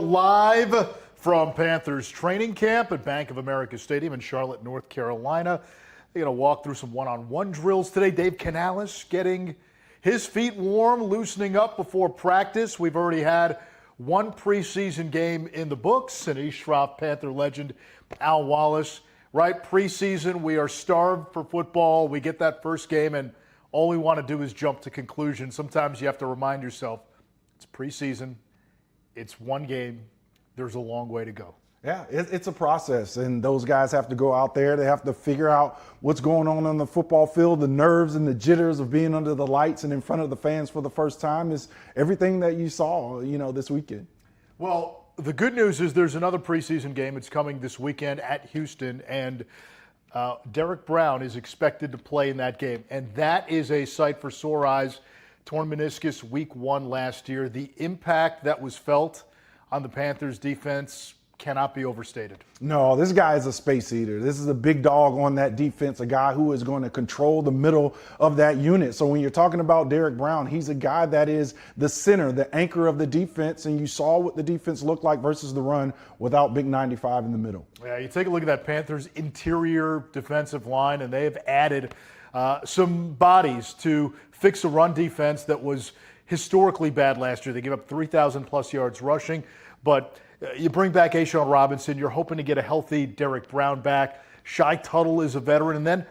live from Panthers training camp at Bank of America Stadium in Charlotte, North Carolina. They're going to walk through some one-on-one drills today. Dave Canales getting his feet warm, loosening up before practice. We've already had one preseason game in the books. Anish Shroff, Panther legend, Al Wallace. Right, preseason, we are starved for football. We get that first game, and all we want to do is jump to conclusions. Sometimes you have to remind yourself, it's preseason, it's one game, there's a long way to go. Yeah, it's a process, and those guys have to go out there. They have to figure out what's going on the football field. The nerves and the jitters of being under the lights and in front of the fans for the first time is everything that you saw, this weekend. Well, the good news is there's another preseason game. It's coming this weekend at Houston, and Derek Brown is expected to play in that game, and that is a sight for sore eyes. Torn meniscus week 1 last year. The impact that was felt on the Panthers defense cannot be overstated. No, this guy is a space eater. This is a big dog on that defense, a guy who is going to control the middle of that unit. So when you're talking about Derek Brown, he's a guy that is the center, the anchor of the defense, and you saw what the defense looked like versus the run without Big 95 in the middle. Yeah, you take a look at that Panthers interior defensive line, and they have added some bodies to fix a run defense that was historically bad last year. They gave up 3,000 plus yards rushing, but you bring back A'Shawn Robinson. You're hoping to get a healthy Derek Brown back. Shy Tuttle is a veteran. And then,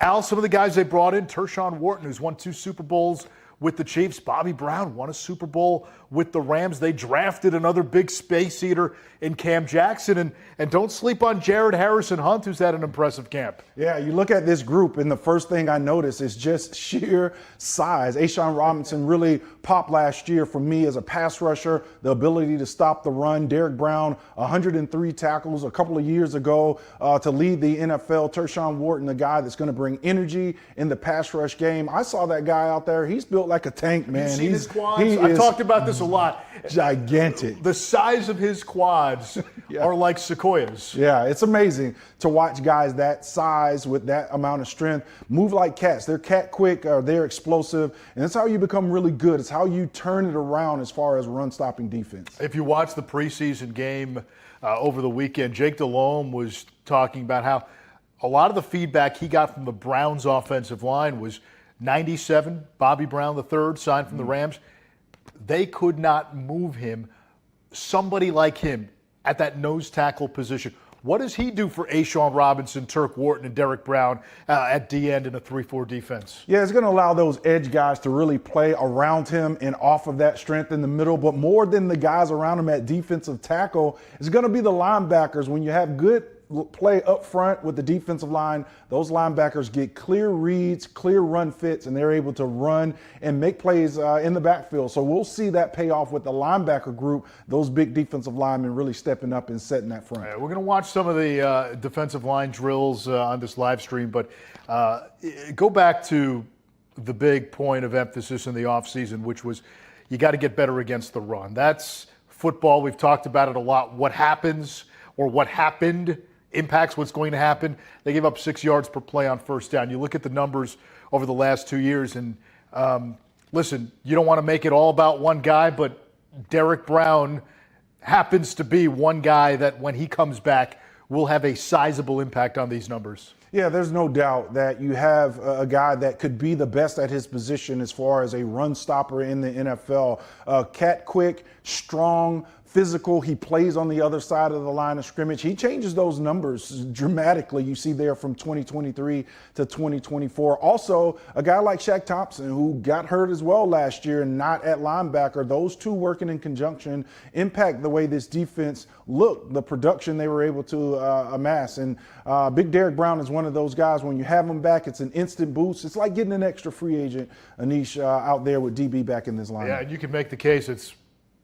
Al, some of the guys they brought in, Tershawn Wharton, who's won 2 Super Bowls with the Chiefs. Bobby Brown won a Super Bowl with the Rams. They drafted another big space eater in Cam Jackson. And don't sleep on Jared Harrison-Hunt, who's had an impressive camp. Yeah, you look at this group, and the first thing I notice is just sheer size. A'Shawn Robinson really popped last year for me as a pass rusher, the ability to stop the run. Derek Brown, 103 tackles a couple of years ago to lead the NFL. Tershawn Wharton, the guy that's going to bring energy in the pass rush game. I saw that guy out there. He's built like a tank, man. You've seen his quads? I've talked about this a lot. Gigantic. The size of his quads are like sequoias. Yeah, it's amazing to watch guys that size with that amount of strength move like cats. They're cat quick, they're explosive, and that's how you become really good. It's how you turn it around as far as run-stopping defense. If you watch the preseason game over the weekend, Jake Delhomme was talking about how a lot of the feedback he got from the Browns' offensive line was 97, Bobby Brown III, signed from the Rams. They could not move him. Somebody like him at that nose tackle position. What does he do for A'Shawn Robinson, Turk Wharton, and Derek Brown at D-end in a 3-4 defense? Yeah, it's going to allow those edge guys to really play around him and off of that strength in the middle. But more than the guys around him at defensive tackle, it's going to be the linebackers. When you have good play up front with the defensive line, those linebackers get clear reads, clear run fits, and they're able to run and make plays in the backfield. So we'll see that pay off with the linebacker group, those big defensive linemen really stepping up and setting that front. We're going to watch some of the defensive line drills on this live stream, but go back to the big point of emphasis in the offseason, which was you got to get better against the run. That's football. We've talked about it a lot. What happens or what happened impacts what's going to happen. They gave up 6 yards per play on first down. You look at the numbers over the last 2 years, and listen, you don't want to make it all about one guy, but Derek Brown happens to be one guy that when he comes back will have a sizable impact on these numbers. Yeah, there's no doubt that you have a guy that could be the best at his position as far as a run stopper in the NFL. Cat quick, strong, physical. He plays on the other side of the line of scrimmage. He changes those numbers dramatically. You see there from 2023 to 2024. Also, a guy like Shaq Thompson, who got hurt as well last year and not at linebacker. Those two working in conjunction impact the way this defense looked, the production they were able to amass. And Big Derek Brown is one of those guys. When you have him back, it's an instant boost. It's like getting an extra free agent, Anish, out there with DB back in this line. Yeah, and you can make the case it's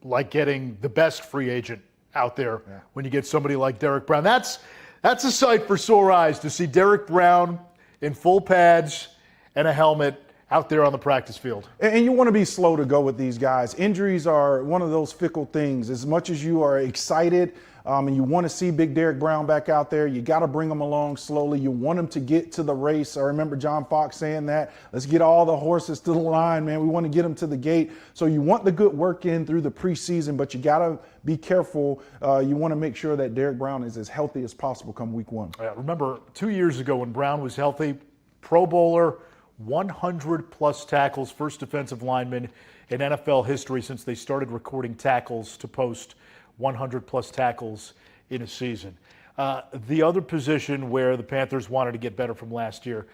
like getting the best free agent out there when you get somebody like Derek Brown. That's a sight for sore eyes to see Derek Brown in full pads and a helmet out there on the practice field. And you want to be slow to go with these guys. Injuries are one of those fickle things. As much as you are excited and you want to see Big Derek Brown back out there, you got to bring him along slowly. You want him to get to the race. I remember John Fox saying that. Let's get all the horses to the line, man. We want to get them to the gate. So you want the good work in through the preseason, but you got to be careful. You want to make sure that Derek Brown is as healthy as possible come week one. Remember 2 years ago when Brown was healthy, Pro Bowler, 100-plus tackles, first defensive lineman in NFL history since they started recording tackles to post 100-plus tackles in a season. The other position where the Panthers wanted to get better from last year,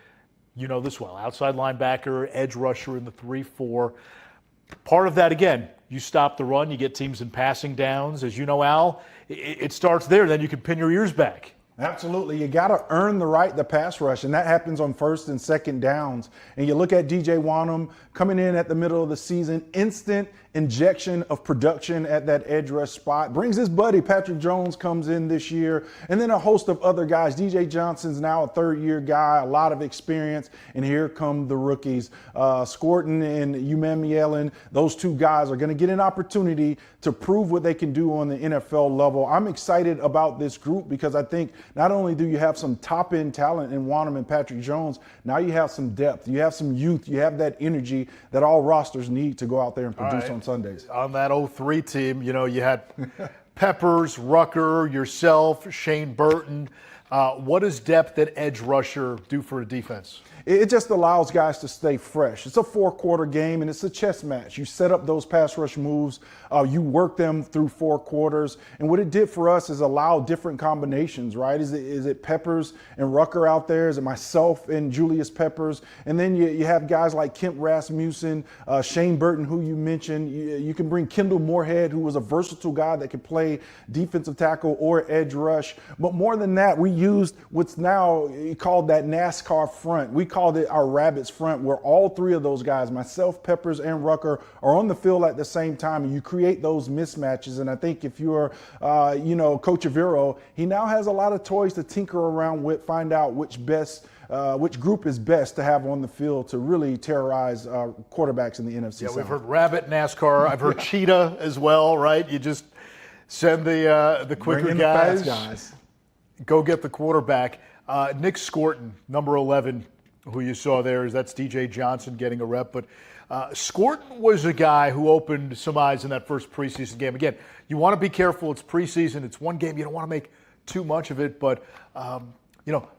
you know this well, outside linebacker, edge rusher in the 3-4. Part of that, again, you stop the run, you get teams in passing downs. As you know, Al, it starts there, then you can pin your ears back. Absolutely. You got to earn the right to pass rush, and that happens on first and second downs. And you look at DJ Wanham coming in at the middle of the season, instant injection of production at that edge rush spot. Brings his buddy Patrick Jones comes in this year, and then a host of other guys. DJ Johnson's now a third-year guy, a lot of experience, and here come the rookies. Scourton and Umamielen, those two guys are going to get an opportunity to prove what they can do on the NFL level. I'm excited about this group because I think not only do you have some top-end talent in Wanham and Patrick Jones, now you have some depth, you have some youth, you have that energy that all rosters need to go out there and produce on Sundays. On that 03 team, you know, you had Peppers, Rucker, yourself, Shane Burton. What does depth at edge rusher do for a defense? It just allows guys to stay fresh. It's a 4-quarter game, and it's a chess match. You set up those pass rush moves. You work them through 4 quarters. And what it did for us is allow different combinations, right? Is it Peppers and Rucker out there? Is it myself and Julius Peppers? And then you have guys like Kemp Rasmussen, Shane Burton, who you mentioned. You can bring Kendall Moorhead, who was a versatile guy that could play defensive tackle or edge rush. But more than that, we used what's now called that NASCAR front. We called it our Rabbits front, where all 3 of those guys, myself, Peppers, and Rucker, are on the field at the same time, and you create those mismatches. And I think if you're, Coach Avero, he now has a lot of toys to tinker around with, find out which group is best to have on the field to really terrorize quarterbacks in the NFC South. We've heard Rabbit, NASCAR. I've heard Cheetah as well, right? You just send the quicker guys. The fast guys. Go get the quarterback. Nic Scourton, number 11, who you saw there, that's DJ Johnson getting a rep. But Scourton was a guy who opened some eyes in that first preseason game. Again, you want to be careful. It's preseason. It's one game. You don't want to make too much of it. But,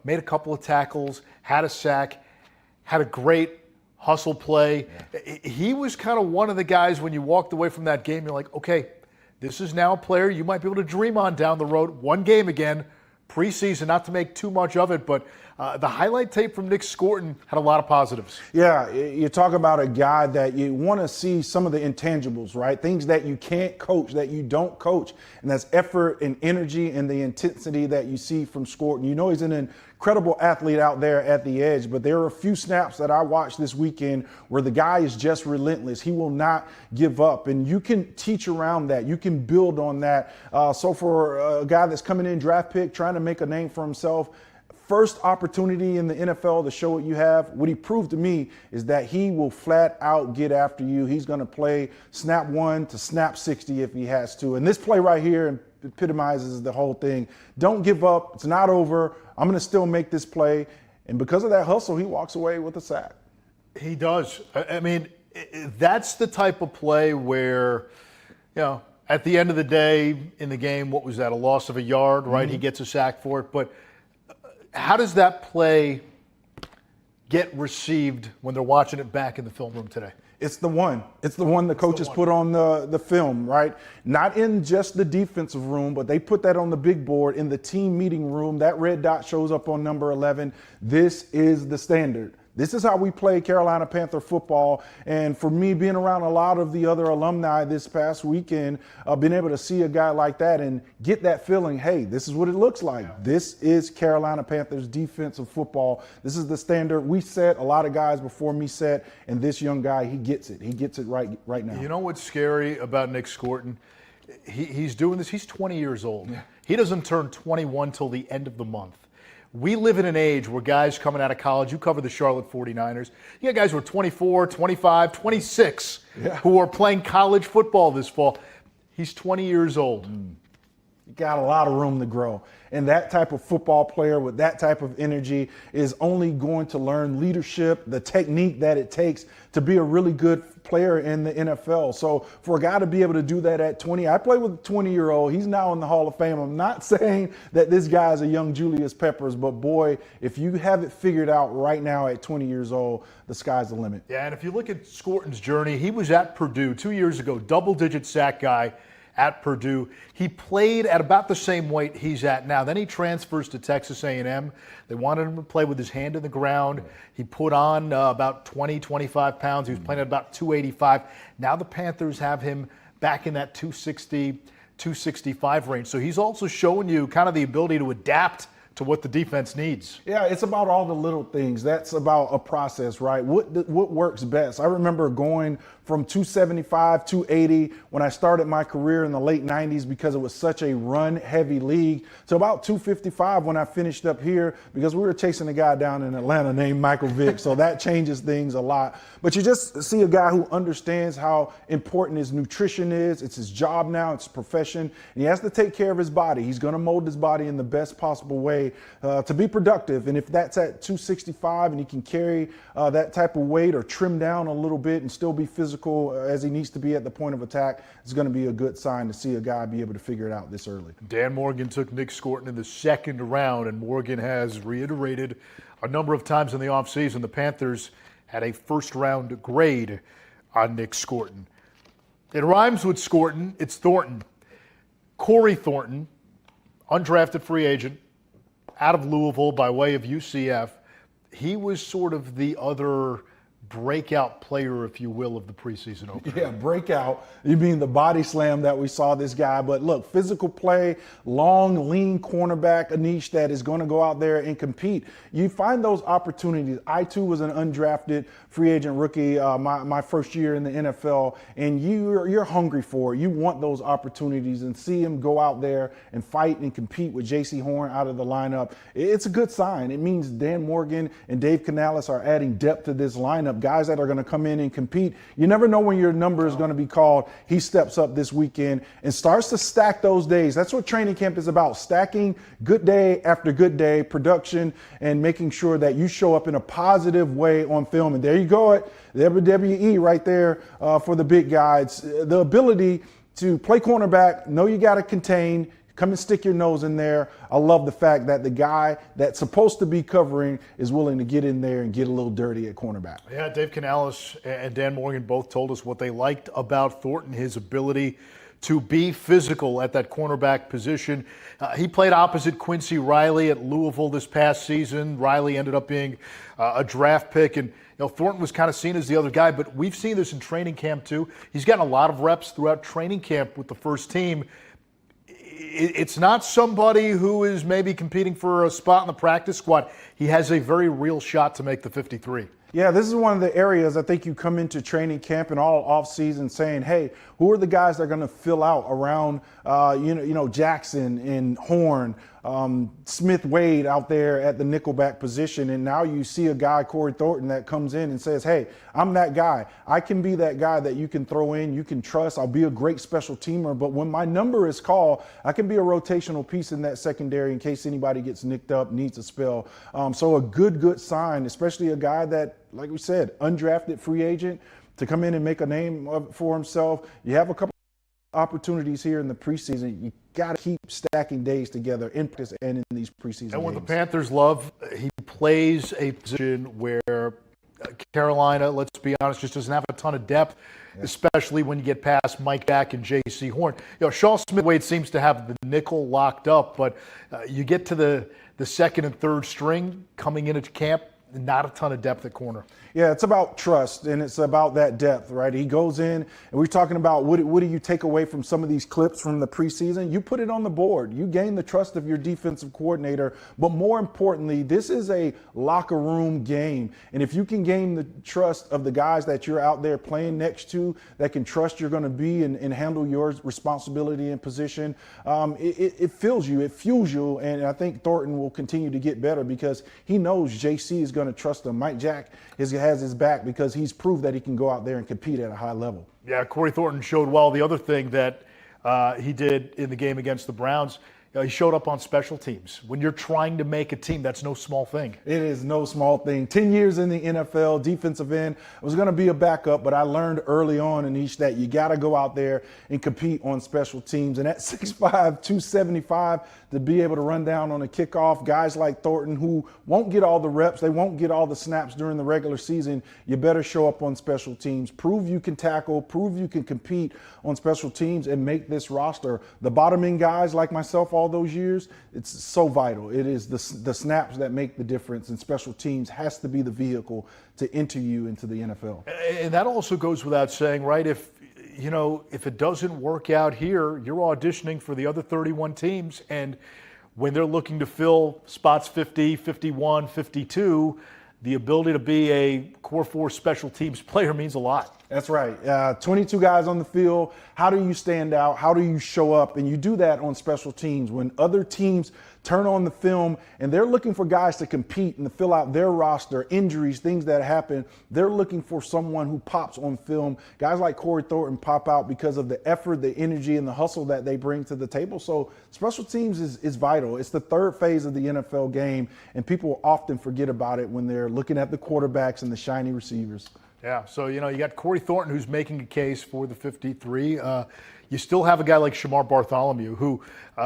made a couple of tackles, had a sack, had a great hustle play. Yeah. He was kind of one of the guys when you walked away from that game, you're like, okay, this is now a player you might be able to dream on down the road. One game again. Preseason, not to make too much of it, but the highlight tape from Nic Scourton had a lot of positives. Yeah, you talk about a guy that you want to see some of the intangibles, right? Things that you can't coach, that you don't coach. And that's effort and energy and the intensity that you see from Scourton. You know he's an incredible athlete out there at the edge, but there are a few snaps that I watched this weekend where the guy is just relentless. He will not give up, and you can teach around that. You can build on that. So for a guy that's coming in draft pick, trying to make a name for himself, first opportunity in the NFL to show what you have, what he proved to me is that he will flat out get after you. He's going to play snap 1 to snap 60 if he has to. And this play right here epitomizes the whole thing. Don't give up. It's not over. I'm going to still make this play. And because of that hustle, he walks away with a sack. He does. I mean, that's the type of play where, at the end of the day in the game, what was that, a loss of a yard, right? Mm-hmm. He gets a sack for it. But how does that play get received when they're watching it back in the film room today? It's the one. It's the one the coaches put on the film, right? Not in just the defensive room, but they put that on the big board in the team meeting room. That red dot shows up on number 11. This is the standard. This is how we play Carolina Panther football. And for me, being around a lot of the other alumni this past weekend, being able to see a guy like that and get that feeling, hey, this is what it looks like. Yeah. This is Carolina Panthers defensive football. This is the standard we set. A lot of guys before me set, and this young guy, he gets it. He gets it right now. You know what's scary about Nic Scourton? He's doing this. He's 20 years old. Yeah. He doesn't turn 21 till the end of the month. We live in an age where guys coming out of college, you cover the Charlotte 49ers, you got guys who are 24, 25, 26 who are playing college football this fall. He's 20 years old. You got a lot of room to grow. And that type of football player with that type of energy is only going to learn leadership, the technique that it takes to be a really good player in the NFL. So for a guy to be able to do that at 20, I play with a 20-year-old. He's now in the Hall of Fame. I'm not saying that this guy is a young Julius Peppers, but boy, if you have it figured out right now at 20 years old, the sky's the limit. Yeah, and if you look at Scourton's journey, he was at Purdue 2 years ago, double-digit sack guy at Purdue. He played at about the same weight he's at now. Then he transfers to Texas A&M. They wanted him to play with his hand in the ground. He put on about 20, 25 pounds. He was playing at about 285. Now the Panthers have him back in that 260, 265 range. So he's also showing you kind of the ability to adapt to what the defense needs. Yeah, it's about all the little things. That's about a process, right? What works best? I remember going from 275, 280 when I started my career in the late 90s because it was such a run-heavy league to about 255 when I finished up here because we were chasing a guy down in Atlanta named Michael Vick. So that changes things a lot. But you just see a guy who understands how important his nutrition is. It's his job now. It's a profession. And he has to take care of his body. He's going to mold his body in the best possible way to be productive. And if that's at 265 and he can carry that type of weight or trim down a little bit and still be physical as he needs to be at the point of attack, it's going to be a good sign to see a guy be able to figure it out this early. Dan Morgan took Nic Scourton in the second round, and Morgan has reiterated a number of times in the offseason the Panthers had a first-round grade on Nic Scourton. It rhymes with Scourton. It's Thornton. Corey Thornton, undrafted free agent, out of Louisville by way of UCF. He was sort of the other breakout player, if you will, of the preseason opener. Yeah, breakout. You mean the body slam that we saw this guy. But look, physical play, long, lean cornerback, Anish, that is going to go out there and compete. You find those opportunities. I, too, was an undrafted free agent rookie my first year in the NFL, and you're hungry for it. You want those opportunities, and see him go out there and fight and compete with J.C. Horn out of the lineup. It's a good sign. It means Dan Morgan and Dave Canales are adding depth to this lineup. Guys that are going to come in and compete. You never know when your number is going to be called. He steps up this weekend and starts to stack those days. That's what training camp is about, stacking good day after good day, production, and making sure that you show up in a positive way on film. And there you go, at WWE right there for the big guys. The ability to play cornerback, know you got to contain, come and stick your nose in there. I love the fact that the guy that's supposed to be covering is willing to get in there and get a little dirty at cornerback. Yeah, Dave Canales and Dan Morgan both told us what they liked about Thornton, his ability to be physical at that cornerback position. He played opposite Quincy Riley at Louisville this past season. Riley ended up being a draft pick, and Thornton was kind of seen as the other guy, but we've seen this in training camp too. He's gotten a lot of reps throughout training camp with the first team. It's not somebody who is maybe competing for a spot in the practice squad. He has a very real shot to make the 53. Yeah, this is one of the areas I think you come into training camp and all offseason saying, hey, who are the guys that are going to fill out around, Jackson and Horn, Smith Wade out there at the nickelback position. And now you see a guy, Corey Thornton, that comes in and says, hey, I'm that guy. I can be that guy that you can throw in, you can trust. I'll be a great special teamer. But when my number is called, I can be a rotational piece in that secondary in case anybody gets nicked up, needs a spell. So a good sign, especially a guy that, like we said, undrafted free agent to come in and make a name for himself. You have a couple opportunities here in the preseason. You got to keep stacking days together in practice and in these preseason And what games. the Panthers love, he plays a position where Carolina, let's be honest, just doesn't have a ton of depth, especially when you get past Mike Jack and J.C. Horn. Shaw Smith-Wade seems to have the nickel locked up, but you get to the second and third string coming into camp, not a ton of depth at corner. Yeah, it's about trust, and it's about that depth, right? He goes in, and we're talking about what do you take away from some of these clips from the preseason? You put it on the board. You gain the trust of your defensive coordinator, but more importantly, this is a locker room game, and if you can gain the trust of the guys that you're out there playing next to that can trust you're going to be and handle your responsibility and position, it fills you, it fuels you, and I think Thornton will continue to get better because he knows JC is going to trust him. Mike Jack has his back because he's proved that he can go out there and compete at a high level. Yeah, Corey Thornton showed well. The other thing that he did in the game against the Browns, he showed up on special teams. When you're trying to make a team, that's no small thing. It is no small thing. 10 years in the NFL, defensive end. I was going to be a backup, but I learned early on, Anish, that you got to go out there and compete on special teams. And at 6'5", 275, to be able to run down on a kickoff, guys like Thornton who won't get all the reps, they won't get all the snaps during the regular season, you better show up on special teams. Prove you can tackle, prove you can compete on special teams and make this roster. The bottom end guys like myself all those years, it's so vital. It is the snaps that make the difference, and special teams has to be the vehicle to enter you into the NFL. And that also goes without saying, right? If it doesn't work out here, you're auditioning for the other 31 teams, and when they're looking to fill spots 50, 51, 52, the ability to be a core 4 special teams player means a lot. That's right. 22 guys on the field. How do you stand out? How do you show up? And you do that on special teams. When other teams turn on the film and they're looking for guys to compete and to fill out their roster, injuries, things that happen, they're looking for someone who pops on film. Guys like Corey Thornton pop out because of the effort, the energy, and the hustle that they bring to the table. So special teams is vital. It's the third phase of the NFL game, and people often forget about it when they're looking at the quarterbacks and the shiny receivers. Yeah, so, you got Corey Thornton who's making a case for the 53. You still have a guy like Shamar Bartholomew who,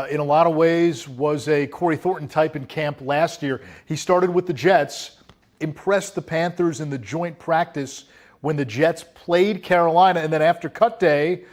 in a lot of ways, was a Corey Thornton type in camp last year. He started with the Jets, impressed the Panthers in the joint practice when the Jets played Carolina, and then after cut day,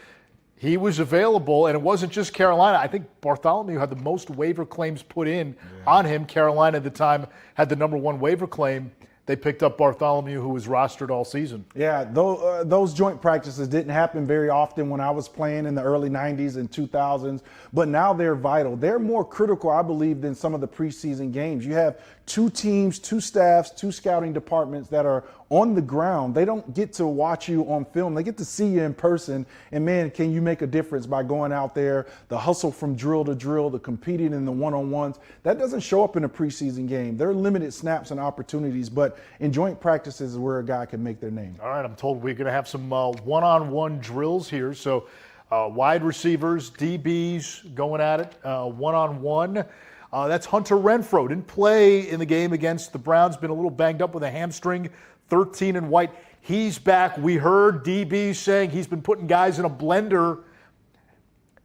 he was available, and it wasn't just Carolina. I think Bartholomew had the most waiver claims put in on him. Carolina at the time had the number 1 waiver claim. They picked up Bartholomew, who was rostered all season. Yeah, those joint practices didn't happen very often when I was playing in the early 90s and 2000s, but now they're vital. They're more critical, I believe, than some of the preseason games. You have 2 teams, 2 staffs, 2 scouting departments that are on the ground. They don't get to watch you on film. They get to see you in person. And, man, can you make a difference by going out there, the hustle from drill to drill, the competing in the one-on-ones. That doesn't show up in a preseason game. There are limited snaps and opportunities, but in joint practices is where a guy can make their name. All right, I'm told we're going to have some one-on-one drills here. So wide receivers, DBs going at it, one-on-one. That's Hunter Renfrow. Didn't play in the game against the Browns. Been a little banged up with a hamstring. 13 and white. He's back. We heard DB saying he's been putting guys in a blender,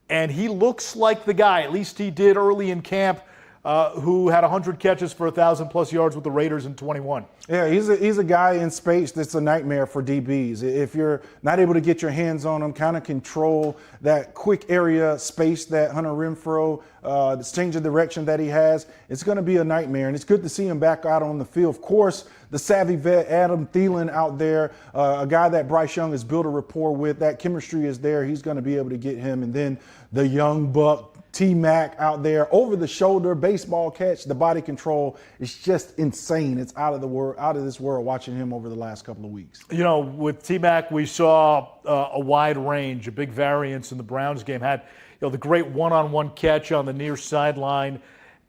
and he looks like the guy, at least he did early in camp, who had 100 catches for 1,000+ yards with the Raiders in 21. Yeah, he's a guy in space that's a nightmare for DBs. If you're not able to get your hands on him, kind of control that quick area space that Hunter Renfrow, the change of direction that he has, it's going to be a nightmare. And it's good to see him back out on the field. Of course, the savvy vet, Adam Thielen out there, a guy that Bryce Young has built a rapport with. That chemistry is there. He's going to be able to get him. And then the young buck, T-Mac out there, over the shoulder, baseball catch, the body control is just insane. It's out of this world watching him over the last couple of weeks. With T-Mac, we saw a wide range, a big variance in the Browns game. Had the great one-on-one catch on the near sideline,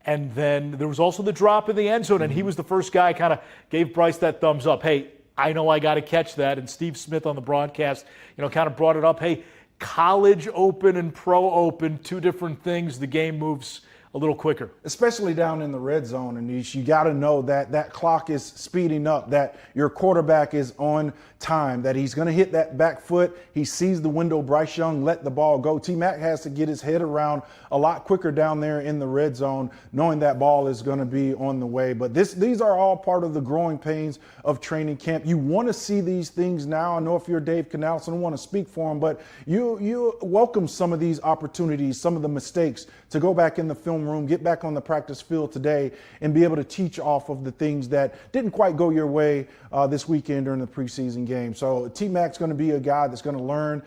and then there was also the drop in the end zone, and he was the first guy kind of gave Bryce that thumbs up. Hey, I know I got to catch that. And Steve Smith on the broadcast, kind of brought it up. Hey, college open and pro open, 2 different things. The game moves a little quicker. Especially down in the red zone, Anish. You got to know that that clock is speeding up, that your quarterback is on time, that he's going to hit that back foot. He sees the window. Bryce Young let the ball go. T-Mac has to get his head around a lot quicker down there in the red zone, knowing that ball is going to be on the way. But these are all part of the growing pains of training camp. You want to see these things now. I know if you're Dave Canales, I don't want to speak for him, but you welcome some of these opportunities, some of the mistakes to go back in the film film room, get back on the practice field today, and be able to teach off of the things that didn't quite go your way this weekend during the preseason game. So T-Mac's going to be a guy that's going to learn.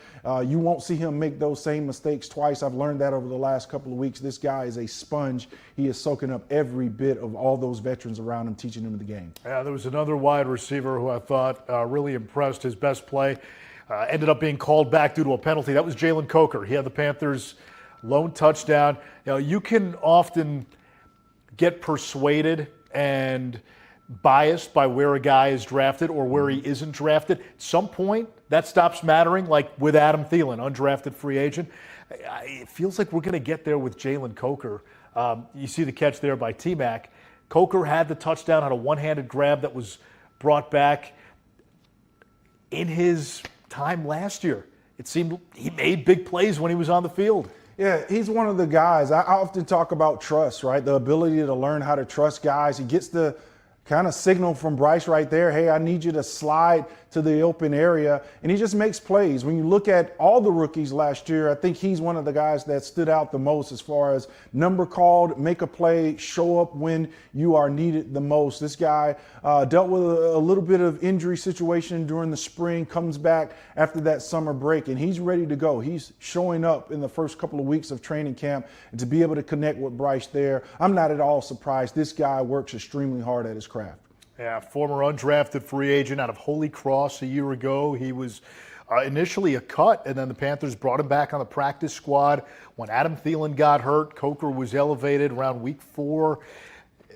You won't see him make those same mistakes twice. I've learned that over the last couple of weeks. This guy is a sponge. He is soaking up every bit of all those veterans around him, teaching him the game. Yeah, there was another wide receiver who I thought really impressed. His best play ended up being called back due to a penalty. That was Jaylen Coker. He had the Panthers' lone touchdown. You can often get persuaded and biased by where a guy is drafted or where he isn't drafted. At some point, that stops mattering, like with Adam Thielen, undrafted free agent. It feels like we're going to get there with Jaylen Coker. You see the catch there by T-Mac. Coker had the touchdown, had a one-handed grab that was brought back in his time last year. It seemed he made big plays when he was on the field. Yeah, he's one of the guys. I often talk about trust, right? The ability to learn how to trust guys. He gets the kind of signal from Bryce right there, hey, I need you to slide to the open area, and he just makes plays. When you look at all the rookies last year, I think he's one of the guys that stood out the most as far as number called, make a play, show up when you are needed the most. This guy dealt with a little bit of injury situation during the spring, comes back after that summer break, and he's ready to go. He's showing up in the first couple of weeks of training camp, and to be able to connect with Bryce there, I'm not at all surprised. This guy works extremely hard at his craft. Yeah, former undrafted free agent out of Holy Cross a year ago. He was initially a cut, and then the Panthers brought him back on the practice squad. When Adam Thielen got hurt, Coker was elevated around week 4. The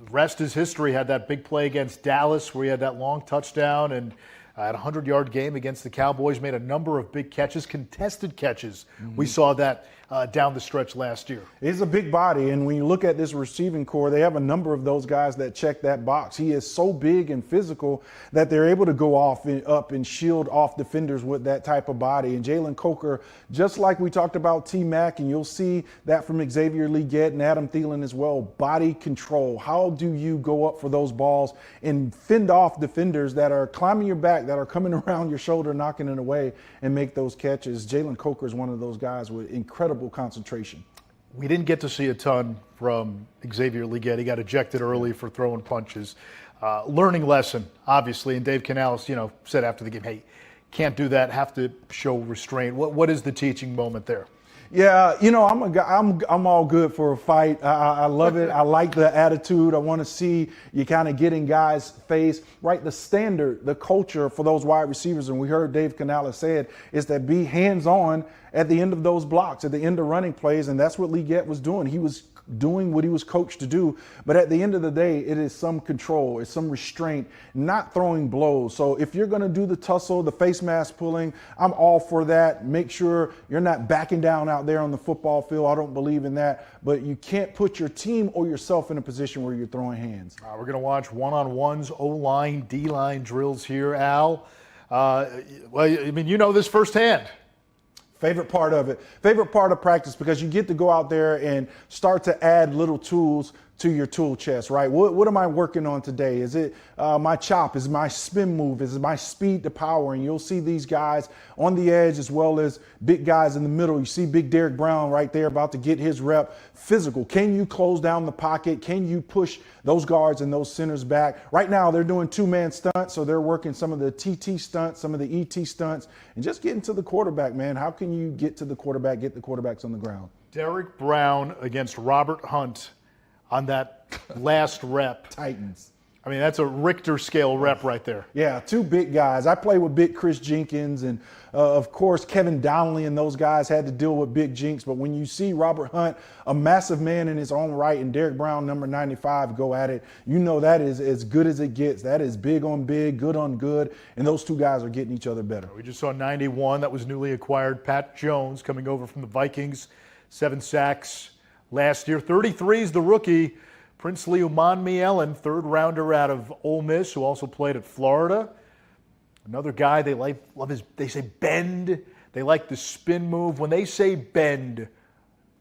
rest is history. Had that big play against Dallas where he had that long touchdown, and had a 100-yard game against the Cowboys, made a number of big catches, contested catches. We saw that down the stretch last year. He's a big body, and when you look at this receiving core, they have a number of those guys that check that box. He is so big and physical that they're able to go up and shield off defenders with that type of body. And Jaylen Coker, just like we talked about T-Mac, and you'll see that from Xavier Legette and Adam Thielen as well, body control. How do you go up for those balls and fend off defenders that are climbing your back, that are coming around your shoulder, knocking it away, and make those catches? Jaylen Coker is one of those guys with incredible concentration. We didn't get to see a ton from Xavier Legette. He got ejected early for throwing punches. Learning lesson, obviously, and Dave Canales, said after the game, hey, can't do that, have to show restraint. What is the teaching moment there? Yeah, I'm a guy. I'm all good for a fight. I love it. I like the attitude. I want to see you kind of get in guys' face. Right, the standard, the culture for those wide receivers, and we heard Dave Canales say it, is that be hands-on at the end of those blocks, at the end of running plays, and that's what Legette was doing. He was doing what he was coached to do, but at the end of the day, it is some control, it's some restraint, not throwing blows. So if you're going to do the tussle, the face mask pulling, I'm all for that. Make sure you're not backing down out there on the football field. I don't believe in that, but you can't put your team or yourself in a position where you're throwing hands. We're going to watch one-on-ones, O-line, D-line drills here, Al. This firsthand. Favorite part of it. Favorite part of practice, because you get to go out there and start to add little tools to your tool chest, right? What am I working on today? Is it my chop? Is it my spin move? Is it my speed to power? And you'll see these guys on the edge as well as big guys in the middle. You see big Derek Brown right there about to get his rep. Physical. Can you close down the pocket? Can you push those guards and those centers back? Right now they're doing two-man stunts, so they're working some of the TT stunts, some of the ET stunts, and just getting to the quarterback, man. How can you get to the quarterback, get the quarterbacks on the ground? Derek Brown against Robert Hunt on that last rep. Titans. I mean, that's a Richter scale rep right there. Yeah, two big guys. I play with big Chris Jenkins, and of course Kevin Donnelly and those guys had to deal with big Jinx. But when you see Robert Hunt, a massive man in his own right, and Derek Brown, number 95, go at it, that is as good as it gets. That is big on big, good on good, and those two guys are getting each other better. We just saw 91. That was newly acquired Pat Jones coming over from the Vikings. 7 sacks last year. 33 is the rookie, Princely Umanmielen, third rounder out of Ole Miss, who also played at Florida. Another guy they say bend. They like the spin move. When they say bend,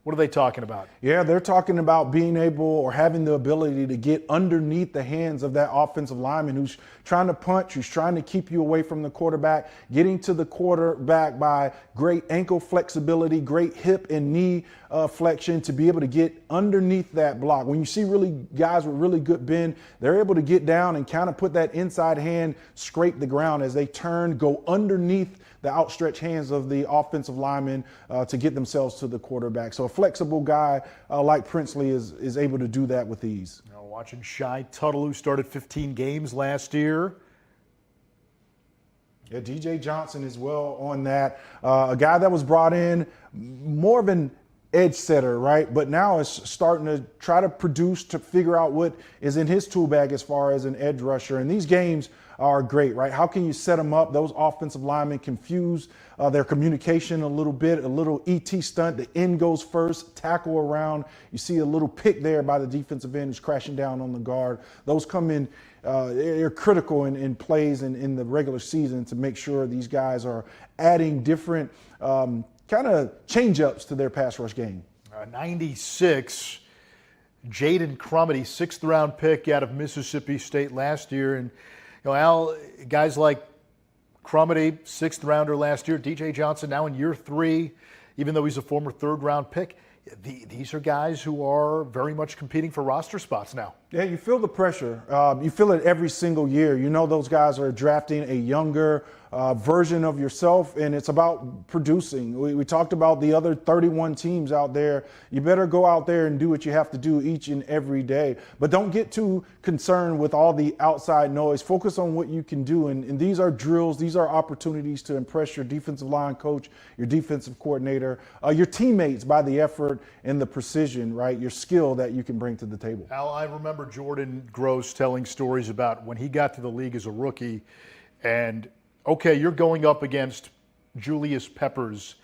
What are they talking about? Yeah, they're talking about being able or having the ability to get underneath the hands of that offensive lineman who's trying to punch, who's trying to keep you away from the quarterback, getting to the quarterback by great ankle flexibility, great hip and knee flexion to be able to get underneath that block. When you see really guys with really good bend, they're able to get down and kind of put that inside hand, scrape the ground as they turn, go underneath the outstretched hands of the offensive lineman to get themselves to the quarterback. So a flexible guy like Princely is able to do that with ease. Now watching Shy Tuttle, who started 15 games last year. Yeah, DJ Johnson as well on that. A guy that was brought in more of an edge setter, right? But now is starting to try to produce, to figure out what is in his tool bag as far as an edge rusher. And these games are great, right? How can you set them up? Those offensive linemen confuse their communication a little bit, a little ET stunt. The end goes first, tackle around. You see a little pick there by the defensive end who's crashing down on the guard. Those come in, they're critical in plays in the regular season to make sure these guys are adding different kind of change-ups to their pass rush game. 96, Jaden Crumity, 6th-round pick out of Mississippi State last year. And, you know, Al, guys like Crumity, 6th-rounder last year, DJ Johnson now in year 3, even though he's a former 3rd-round pick. These are guys who are very much competing for roster spots now. Yeah, you feel the pressure. You feel it every single year. You know those guys are drafting a younger version of yourself, and it's about producing. We talked about the other 31 teams out there. You better go out there and do what you have to do each and every day. But don't get too concerned with all the outside noise. Focus on what you can do. And these are drills. These are opportunities to impress your defensive line coach, your defensive coordinator, your teammates by the effort and the precision, right? Your skill that you can bring to the table. Al, I remember Jordan Gross telling stories about when he got to the league as a rookie, and okay, you're going up against Julius Peppers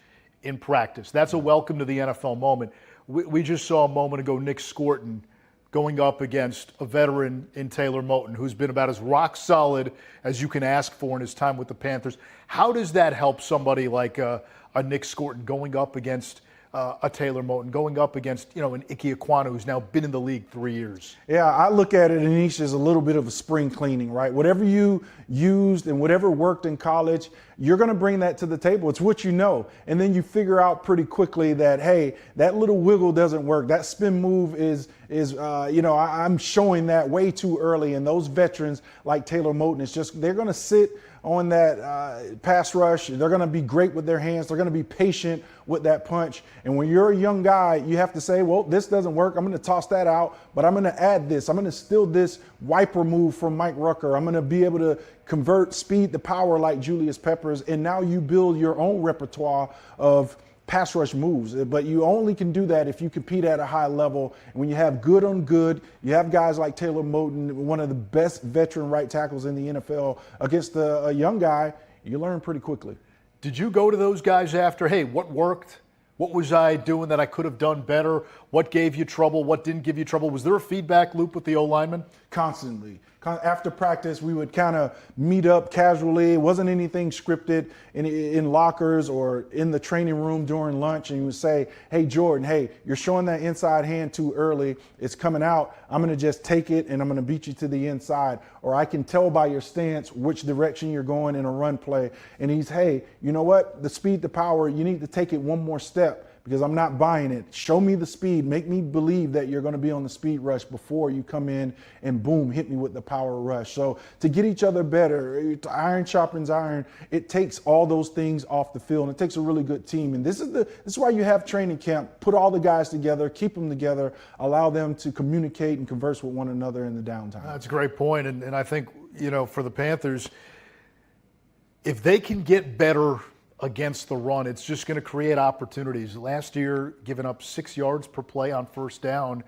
in practice. That's a welcome to the NFL moment. We just saw a moment ago Nic Scourton going up against a veteran in Taylor Moton who's been about as rock solid as you can ask for in his time with the Panthers. How does that help somebody like a Nic Scourton going up against a Taylor Moton, going up against, an Ike Ekwonu who's now been in the league 3 years? Yeah, I look at it, Anish, as a little bit of a spring cleaning, right? Whatever you used and whatever worked in college, you're going to bring that to the table. It's what you know. And then you figure out pretty quickly that, hey, that little wiggle doesn't work. That spin move is I'm showing that way too early. And those veterans like Taylor Moton, it's just, they're going to sit on that pass rush. They're going to be great with their hands. They're going to be patient with that punch. And when you're a young guy, you have to say, well, this doesn't work. I'm going to toss that out, but I'm going to add this. I'm going to steal this wiper move from Mike Rucker. I'm going to be able to convert speed to power like Julius Peppers. And now you build your own repertoire of pass rush moves, but you only can do that if you compete at a high level. And when you have good on good, you have guys like Taylor Moton, one of the best veteran right tackles in the NFL, against a young guy, you learn pretty quickly. Did you go to those guys after, hey, what worked? What was I doing that I could have done better? What gave you trouble? What didn't give you trouble? Was there a feedback loop with the O-lineman? Constantly. After practice, we would kind of meet up casually. It wasn't anything scripted in lockers or in the training room during lunch. And you would say, hey, Jordan, hey, you're showing that inside hand too early. It's coming out. I'm going to just take it and I'm going to beat you to the inside. Or I can tell by your stance which direction you're going in a run play. And he's, hey, you know what? The speed to power, you need to take it one more step, because I'm not buying it. Show me the speed. Make me believe that you're going to be on the speed rush before you come in and boom, hit me with the power rush. So to get each other better, iron sharpens iron, it takes all those things off the field, and it takes a really good team. And this is why you have training camp. Put all the guys together, keep them together, allow them to communicate and converse with one another in the downtime. That's a great point. And I think, for the Panthers, if they can get better against the run, it's just going to create opportunities. Last year, giving up 6 yards per play on first down,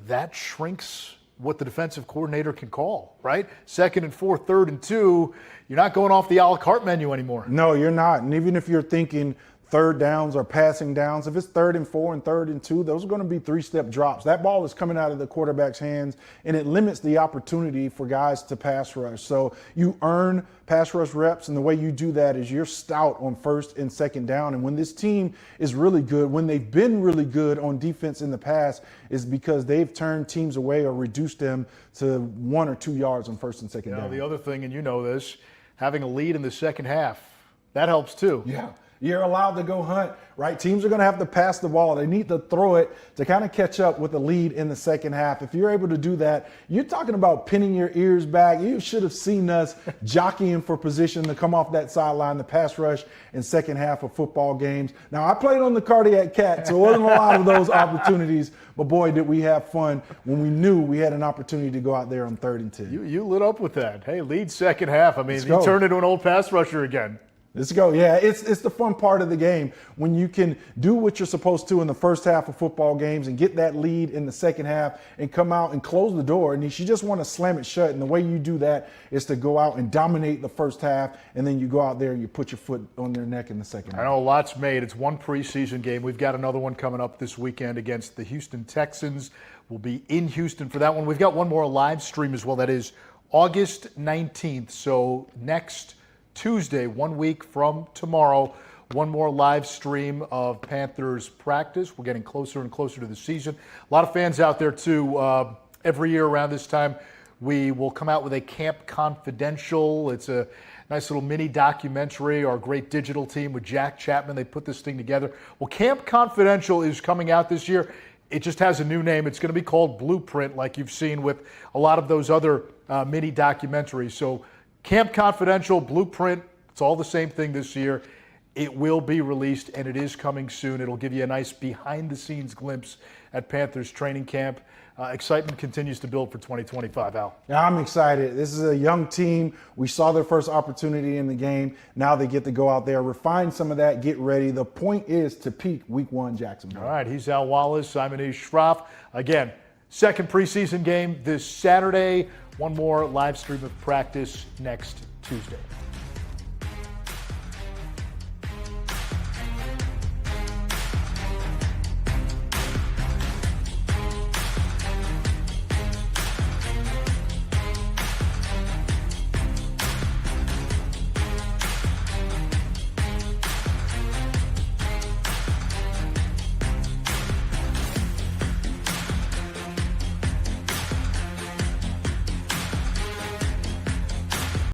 that shrinks what the defensive coordinator can call, right? 2nd and 4, 3rd and 2, you're not going off the a la carte menu anymore. No, you're not. And even if you're thinking third downs or passing downs. If it's 3rd and 4 and 3rd and 2, those are going to be 3-step drops. That ball is coming out of the quarterback's hands, and it limits the opportunity for guys to pass rush. So you earn pass rush reps, and the way you do that is you're stout on 1st and 2nd down. And when this team is really good, when they've been really good on defense in the past, is because they've turned teams away or reduced them to 1 or 2 yards on 1st and 2nd down. The other thing, and you know this, having a lead in the second half, that helps too. Yeah. You're allowed to go hunt, right? Teams are going to have to pass the ball. They need to throw it to kind of catch up with the lead in the second half. If you're able to do that, you're talking about pinning your ears back. You should have seen us jockeying for position to come off that sideline, the pass rush in second half of football games. Now, I played on the Cardiac Cat, so it wasn't a lot of those opportunities, but boy, did we have fun when we knew we had an opportunity to go out there on 3rd and 10. You lit up with that. Hey, lead second half. I mean, you turned into an old pass rusher again. Let's go. Yeah, it's the fun part of the game when you can do what you're supposed to in the first half of football games and get that lead in the second half and come out and close the door. And you just want to slam it shut. And the way you do that is to go out and dominate the first half, and then you go out there and you put your foot on their neck in the second half. I know a lot's made. It's one preseason game. We've got another one coming up this weekend against the Houston Texans. We'll be in Houston for that one. We've got one more live stream as well. That is August 19th. So next Tuesday, 1 week from tomorrow, one more live stream of Panthers practice. We're getting closer and closer to the season. A lot of fans out there, too. Every year around this time, we will come out with a Camp Confidential. It's a nice little mini documentary. Our great digital team with Jack Chapman, they put this thing together. Well, Camp Confidential is coming out this year. It just has a new name. It's going to be called Blueprint, like you've seen with a lot of those other mini documentaries. So Camp Confidential, Blueprint, it's all the same thing this year. It will be released, and it is coming soon. It'll give you a nice behind-the-scenes glimpse at Panthers training camp. Excitement continues to build for 2025, Al. Yeah, I'm excited. This is a young team. We saw their first opportunity in the game. Now they get to go out there, refine some of that, get ready. The point is to peak Week 1 Jacksonville. All right, he's Al Wallace. I'm Anish Shroff. Again, second preseason game this Saturday. One more live stream of practice next Tuesday.